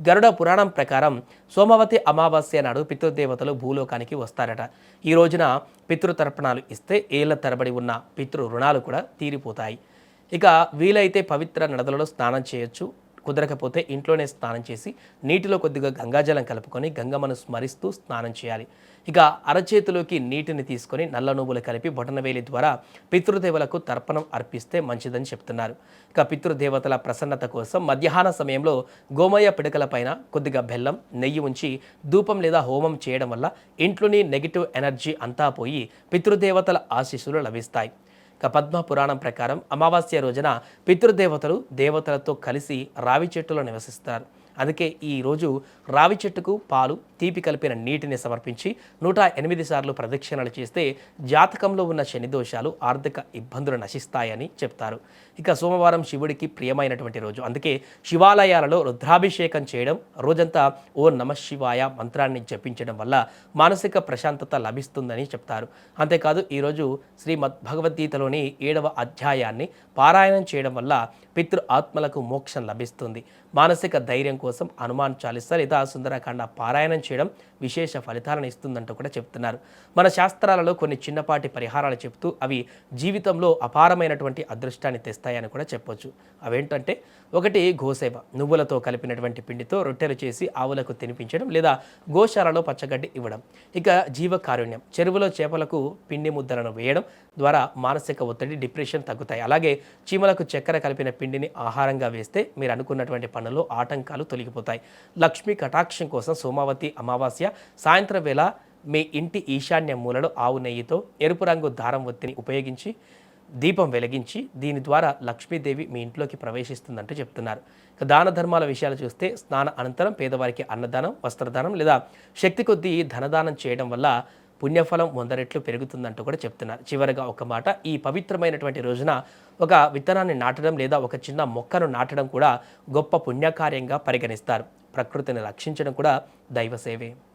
గరుడ పురాణం ప్రకారం సోమవతి అమావాస్య నాడు పితృదేవతలు భూలోకానికి వస్తారట. ఈ రోజున పితృతర్పణాలు ఇస్తే ఏళ్ల తరబడి ఉన్న పితృ రుణాలు కూడా తీరిపోతాయి. ఇక వీలైతే పవిత్ర నదులలో స్నానం చేయొచ్చు. కుదరకపోతే ఇంట్లోనే స్నానం చేసి నీటిలో కొద్దిగా గంగాజలం కలుపుకొని గంగమ్మను స్మరిస్తూ స్నానం చేయాలి. ఇక అరచేతిలోకి నీటిని తీసుకొని నల్ల నువ్వులు కలిపి బొటనవేలి ద్వారా పితృదేవతలకు తర్పణం అర్పిస్తే మంచిదని చెప్తున్నారు. ఇక పితృదేవతల ప్రసన్నత కోసం మధ్యాహ్న సమయంలో గోమయ పిడకల పైన కొద్దిగా బెల్లం నెయ్యి ఉంచి ధూపం లేదా హోమం చేయడం వల్ల ఇంట్లోని నెగిటివ్ ఎనర్జీ అంతా పోయి పితృదేవతల ఆశీస్సులు లభిస్తాయి. ఇక పద్మ పురాణం ప్రకారం అమావాస్య రోజున పితృదేవతలు దేవతలతో కలిసి రావి చెట్టులో నివసిస్తారు. అందుకే ఈ రోజు రావి చెట్టుకు పాలు తీపి కలిపిన నీటిని సమర్పించి 108 సార్లు ప్రదక్షిణలు చేస్తే జాతకంలో ఉన్న శని దోషాలు ఆర్థిక ఇబ్బందులు నశిస్తాయని చెప్తారు. ఇక సోమవారం శివుడికి ప్రియమైనటువంటి రోజు. అందుకే శివాలయాలలో రుద్రాభిషేకం చేయడం, రోజంతా ఓ నమఃశివాయ మంత్రాన్ని జపించడం వల్ల మానసిక ప్రశాంతత లభిస్తుందని చెప్తారు. అంతేకాదు ఈరోజు శ్రీమద్ భగవద్గీతలోని 7వ అధ్యాయాన్ని పారాయణం చేయడం వల్ల పితృ ఆత్మలకు మోక్షం లభిస్తుంది. మానసిక ధైర్యం కోసం హనుమాన్ చాలీసా లేదా సుందరకాండ పారాయణం చేయడం విశేష ఫలితాలను ఇస్తుందంటూ కూడా చెప్తున్నారు. మన శాస్త్రాలలో కొన్ని చిన్నపాటి పరిహారాలు చెప్తూ అవి జీవితంలో అపారమైనటువంటి అదృష్టాన్ని తెస్తాయని కూడా చెప్పొచ్చు. అవేంటంటే, ఒకటి గోసేవ, నువ్వులతో కలిపినటువంటి పిండితో రొట్టెలు చేసి ఆవులకు తినిపించడం లేదా గోశాలలో పచ్చగడ్డి ఇవ్వడం. ఇక జీవకారుణ్యం, చెరువులో చేపలకు పిండి ముద్దలను వేయడం ద్వారా మానసిక ఒత్తిడి డిప్రెషన్ తగ్గుతాయి. అలాగే చీమలకు చక్కెర కలిపిన పిండిని ఆహారంగా వేస్తే మీరు అనుకున్నటువంటి పనుల్లో ఆటంకాలు తొలగిపోతాయి. లక్ష్మీ కటాక్షం కోసం సోమవతి అమావాస్య సాయంత్రం వేళ మీ ఇంటి ఈశాన్య మూలలో ఆవు నెయ్యితో ఎరుపు రంగు దారం ఒత్తిని ఉపయోగించి దీపం వెలిగించి దీని ద్వారా లక్ష్మీదేవి మీ ఇంట్లోకి ప్రవేశిస్తుందంటూ చెప్తున్నారు. దాన ధర్మాల విషయాలు చూస్తే స్నాన అనంతరం పేదవారికి అన్నదానం, వస్త్రదానం లేదా శక్తి కొద్దీ ధనదానం చేయడం వల్ల పుణ్యఫలం 100 రెట్లు పెరుగుతుందంటూ కూడా చెప్తున్నారు. చివరగా ఒక మాట, ఈ పవిత్రమైనటువంటి రోజున ఒక విత్తనాన్ని నాటడం లేదా ఒక చిన్న మొక్కను నాటడం కూడా గొప్ప పుణ్యకార్యంగా పరిగణిస్తారు. ప్రకృతిని రక్షించడం కూడా దైవ సేవే.